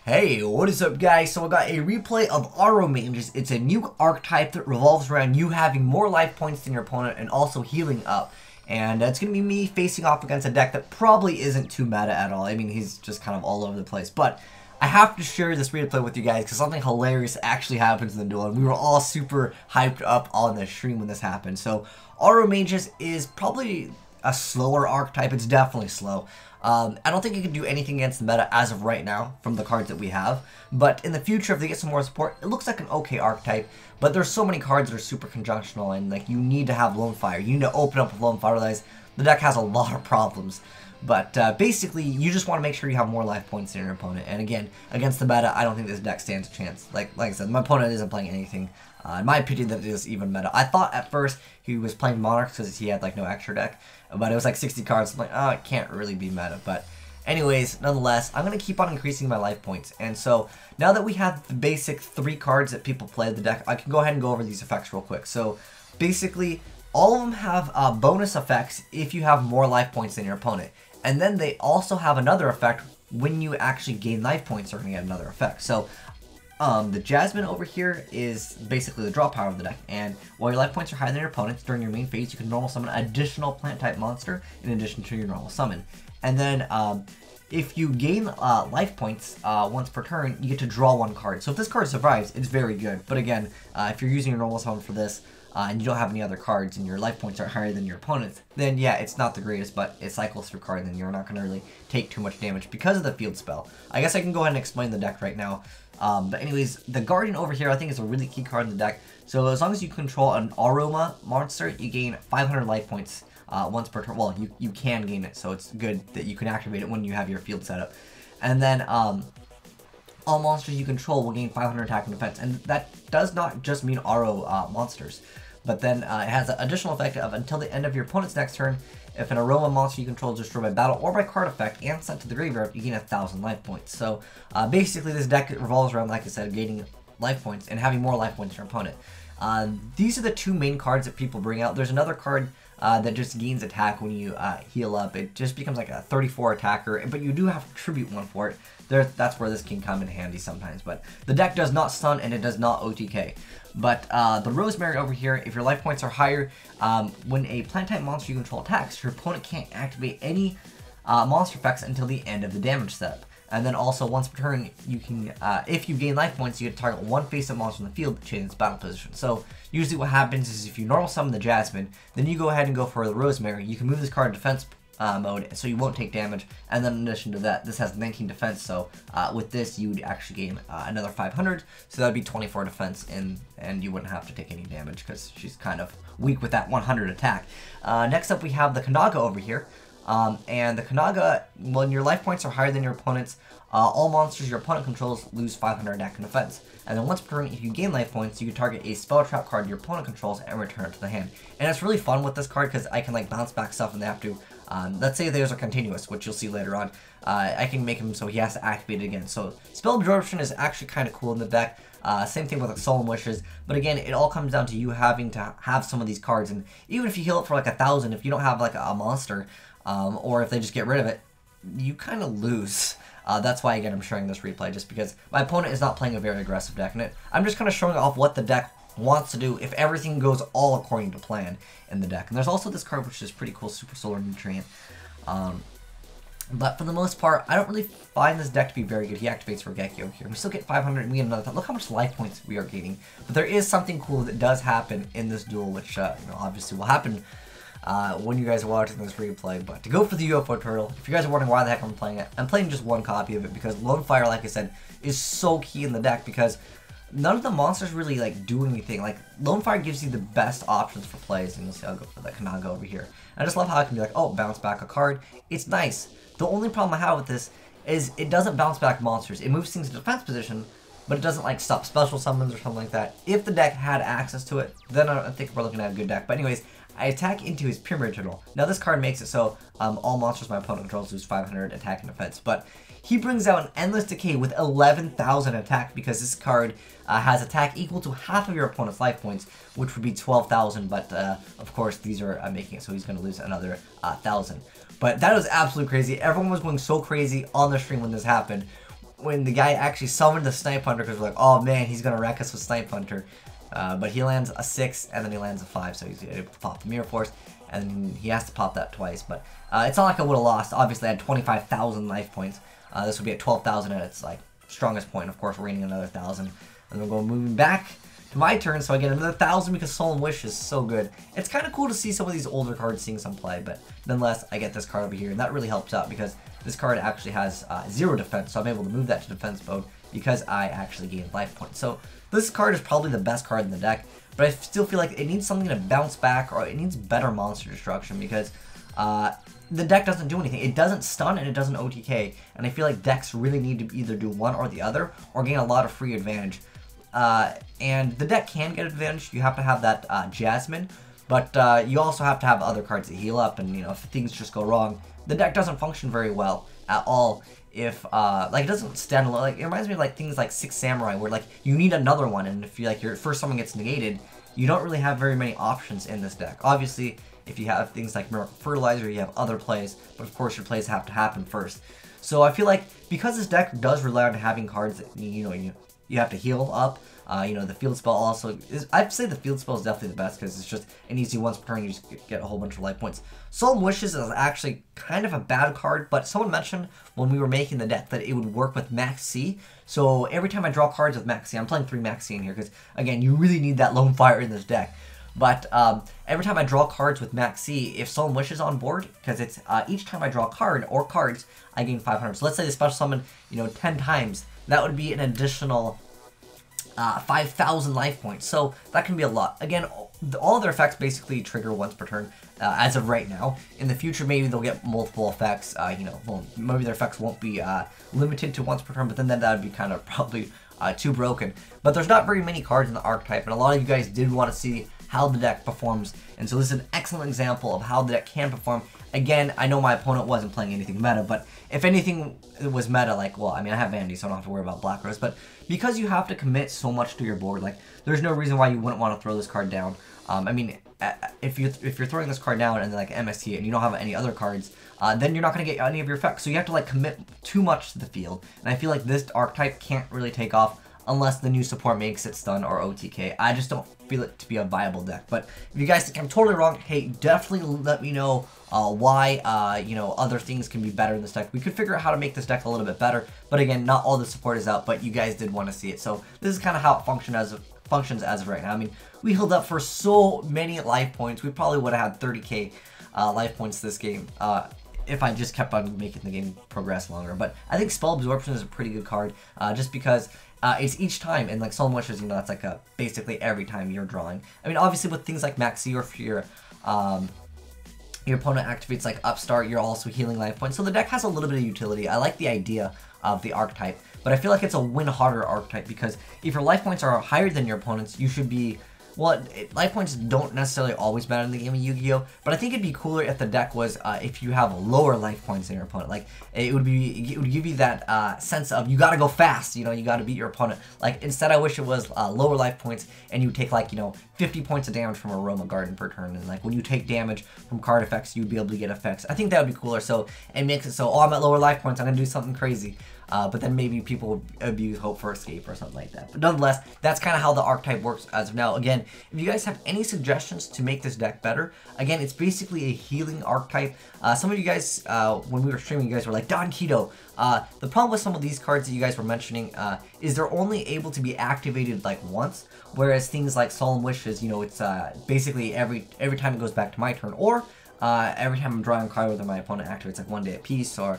Hey, what is up guys? So I got a replay of Aromages. It's a new archetype that revolves around you having more life points than your opponent and also healing up. And it's going to be me facing off against a deck that probably isn't too meta at all. I mean, he's just kind of all over the place. But I have to share this replay with you guys because something hilarious actually happens in the duel. And we were all super hyped up on the stream when this happened. So Aromages is probably a slower archetype. It's definitely slow. I don't think it can do anything against the meta as of right now from the cards that we have. But in the future, if they get some more support, it looks like an okay archetype. But there's so many cards that are super conjunctional, and like you need to have Lone Fire. You need to open up with Lone Fire, otherwise the deck has a lot of problems. But basically, you just want to make sure you have more life points than your opponent. And again, against the meta, I don't think this deck stands a chance. Like I said, my opponent isn't playing anything. In my opinion, that is even meta. I thought at first he was playing Monarchs because he had like no extra deck, but it was like 60 cards. I'm like, oh, it can't really be meta. But anyways, nonetheless, I'm going to keep on increasing my life points. And so now that we have the basic 3 cards that people play the deck, I can go ahead and go over these effects real quick. So basically, all of them have bonus effects if you have more life points than your opponent. And then they also have another effect when you actually gain life points, they're going to get another effect. So the Jasmine over here is basically the draw power of the deck, and while your life points are higher than your opponent's during your main phase, you can normal summon an additional plant type monster in addition to your normal summon. And then if you gain life points once per turn, you get to draw 1 card. So if this card survives, it's very good. But again, if you're using your normal summon for this, and you don't have any other cards and your life points are higher than your opponent's, then yeah, it's not the greatest, but it cycles through cards and you're not going to really take too much damage because of the field spell. I guess I can go ahead and explain the deck right now. But anyways, the Guardian over here I think is a really key card in the deck. So as long as you control an Aroma monster, you gain 500 life points once per turn. Well, you can gain it, so it's good that you can activate it when you have your field set up. And then all monsters you control will gain 500 attack and defense. And that does not just mean Aro monsters. But then it has an additional effect of until the end of your opponent's next turn, if an Aroma monster you control is destroyed by battle or by card effect and sent to the graveyard, you gain 1,000 life points. So basically this deck revolves around, like I said, gaining life points and having more life points than your opponent. These are the 2 main cards that people bring out. There's another card that just gains attack when you heal up. It just becomes like a 34 attacker, but you do have to tribute 1 for it. That's where this can come in handy sometimes. But the deck does not stun and it does not OTK. But the Rosemary over here, if your life points are higher, when a plant type monster you control attacks, your opponent can't activate any monster effects until the end of the damage step. And then also once per turn, you can, if you gain life points, you get to target 1 face-up monster in the field to change its battle position. So usually what happens is if you normal summon the Jasmine, then you go ahead and go for the Rosemary. You can move this card in defense mode, so you won't take damage. And then in addition to that, this has 19 defense, so with this you would actually gain another 500, so that would be 24 defense, and you wouldn't have to take any damage because she's kind of weak with that 100 attack. Next up we have the Kanaga over here. And the Kanaga, when your life points are higher than your opponent's, all monsters your opponent controls lose 500 attack and defense. And then once per turn, if you gain life points, you can target a spell trap card your opponent controls and return it to the hand. And it's really fun with this card because I can like bounce back stuff and they have to, let's say theirs are continuous, which you'll see later on. I can make him so he has to activate it again. So spell absorption is actually kind of cool in the deck. Same thing with like Solemn Wishes, but again, it all comes down to you having to have some of these cards. And even if you heal it for like 1,000, if you don't have like a monster, or if they just get rid of it, you kind of lose. That's why, again, I'm showing this replay, just because my opponent is not playing a very aggressive deck, and I'm just kind of showing off what the deck wants to do if everything goes all according to plan in the deck. And there's also this card, which is pretty cool, Super Solar Nutrient. But for the most part, I don't really find this deck to be very good. He activates Regeki over here. We still get 500 and we get another. Look how much life points we are gaining. But there is something cool that does happen in this duel, which obviously will happen when you guys are watching this replay. But to go for the UFO turtle, if you guys are wondering why the heck I'm playing it, I'm playing just 1 copy of it because Lone Fire, like I said, is so key in the deck because none of the monsters really like do anything. Like Lone Fire gives you the best options for plays, and you'll see I'll go for the Kanaga over here. I just love how I can be like, oh, bounce back a card. It's nice. The only problem I have with this is it doesn't bounce back monsters. It moves things to defense position, but it doesn't like stop special summons or something like that. If the deck had access to it, then I think we're looking at a good deck. But anyways, I attack into his Pyramid Turtle. Now this card makes it so all monsters my opponent controls lose 500 attack and defense, but he brings out an Endless Decay with 11,000 attack because this card has attack equal to half of your opponent's life points, which would be 12,000, but of course these are making it so he's going to lose another 1,000. But that was absolutely crazy. Everyone was going so crazy on the stream when this happened. when the guy actually summoned the Snipe Hunter, because we're like, oh man, he's gonna wreck us with Snipe Hunter. But he lands a 6 and then he lands a 5, so he's able to pop the Mirror Force, and then he has to pop that twice. But it's not like I would have lost. Obviously, I had 25,000 life points. This would be at 12,000 at its like strongest point. Of course, raining another 1,000, and we're going moving back to my turn, so I get another 1,000 because Solemn Wish is so good. It's kind of cool to see some of these older cards seeing some play, but nonetheless, I get this card over here, and that really helps out because this card actually has 0 defense, so I'm able to move that to defense mode because I actually gained life points. So this card is probably the best card in the deck, but I still feel like it needs something to bounce back, or it needs better monster destruction, because the deck doesn't do anything. It doesn't stun and it doesn't OTK, and I feel like decks really need to either do one or the other, or gain a lot of free advantage. And the deck can get advantage. You have to have that Jasmine, but you also have to have other cards that heal up, and you know, if things just go wrong, the deck doesn't function very well at all. If like it doesn't stand alone. Like it reminds me of like things like Six Samurai, where like you need another one, and if you like your first summon gets negated, you don't really have very many options in this deck. Obviously, if you have things like Miracle Fertilizer, you have other plays, but of course your plays have to happen first. So I feel like because this deck does rely on having cards that you have to heal up. You know, the field spell also is, I'd say the field spell is definitely the best because it's just an easy once per turn, you just get a whole bunch of life points. Solemn Wishes is actually kind of a bad card, but someone mentioned when we were making the deck that it would work with Max C. So every time I draw cards with Max C, I'm playing 3 Max C in here because, again, you really need that Lone Fire in this deck. But every time I draw cards with Max C, if Solemn Wish is on board, because it's each time I draw a card or cards, I gain 500. So let's say the special summon, 10 times, that would be an additional 5,000 life points, so that can be a lot. Again, all of their effects basically trigger once per turn, as of right now. In the future, maybe they'll get multiple effects, well, maybe their effects won't be limited to once per turn, but then that would be kind of probably too broken. But there's not very many cards in the archetype, and a lot of you guys did want to see how the deck performs, and so this is an excellent example of how the deck can perform. Again, I know my opponent wasn't playing anything meta, but if anything was meta, like, well, I mean, I have Vandy, so I don't have to worry about Black Rose, but because you have to commit so much to your board, like, there's no reason why you wouldn't want to throw this card down. I mean, if you're throwing this card down and then, like, MST, and you don't have any other cards, then you're not going to get any of your effects, so you have to, like, commit too much to the field, and I feel like this archetype can't really take off unless the new support makes it stun or OTK. I just don't feel it to be a viable deck. But if you guys think I'm totally wrong, hey, definitely let me know why, other things can be better in this deck. We could figure out how to make this deck a little bit better. But again, not all the support is out, but you guys did want to see it. So this is kind of how it functions as of right now. I mean, we healed up for so many life points. We probably would have had 30k life points this game. If I just kept on making the game progress longer. But I think Spell Absorption is a pretty good card, just because it's each time, and like Solemn Wishes, that's like basically every time you're drawing. I mean, obviously with things like Maxi, or if your opponent activates like Upstart, you're also healing life points. So the deck has a little bit of utility. I like the idea of the archetype, but I feel like it's a win harder archetype, because if your life points are higher than your opponent's, you should be... Well, life points don't necessarily always matter in the game of Yu-Gi-Oh! But I think it'd be cooler if the deck was, if you have lower life points than your opponent. Like, it would give you that sense of, you gotta go fast, you gotta beat your opponent. Like, instead I wish it was lower life points, and you take, like, 50 points of damage from Aroma Garden per turn. And, like, when you take damage from card effects, you'd be able to get effects. I think that would be cooler, so it makes it so, oh, I'm at lower life points, I'm gonna do something crazy. But then maybe people would abuse Hope for Escape or something like that. But nonetheless, that's kind of how the archetype works as of now. Again, if you guys have any suggestions to make this deck better, again, it's basically a healing archetype. Some of you guys, when we were streaming, you guys were like, Don Keto. The problem with some of these cards that you guys were mentioning is they're only able to be activated like once, whereas things like Solemn Wishes, it's basically every time it goes back to my turn, or every time I'm drawing a card whether my opponent activates like one day apiece, or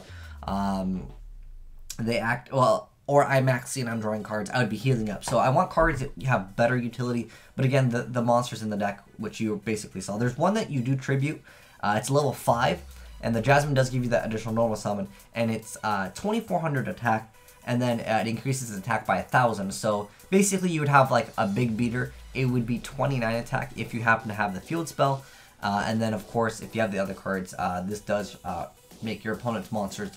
they act, well, or I max C and I'm drawing cards, I would be healing up. So I want cards that have better utility, but again, the monsters in the deck, which you basically saw. There's one that you do tribute, it's level 5, and the Jasmine does give you that additional normal summon, and it's 2400 attack, and then it increases its attack by 1000. So basically you would have like a big beater, it would be 29 attack if you happen to have the field spell, and then of course if you have the other cards, this does make your opponent's monsters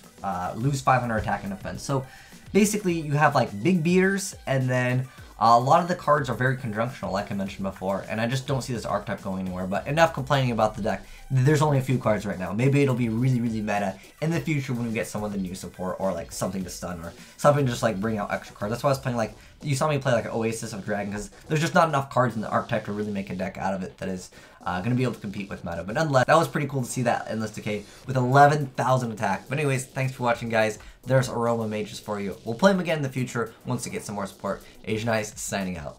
lose 500 attack and defense. So basically you have like big beaters, and then A lot of the cards are very conjunctional, like I mentioned before, and I just don't see this archetype going anywhere. But enough complaining about the deck. There's only a few cards right now. Maybe it'll be really, really meta in the future when we get some of the new support, or like something to stun, or something to just like bring out extra cards. That's why I was playing like, you saw me play like Oasis of Dragon, because there's just not enough cards in the archetype to really make a deck out of it that is going to be able to compete with meta. But nonetheless, that was pretty cool to see that Endless Decay with 11,000 attack. But anyways, thanks for watching, guys. There's Aroma Mages for you. We'll play them again in the future once we get some more support. Azneyes signing out.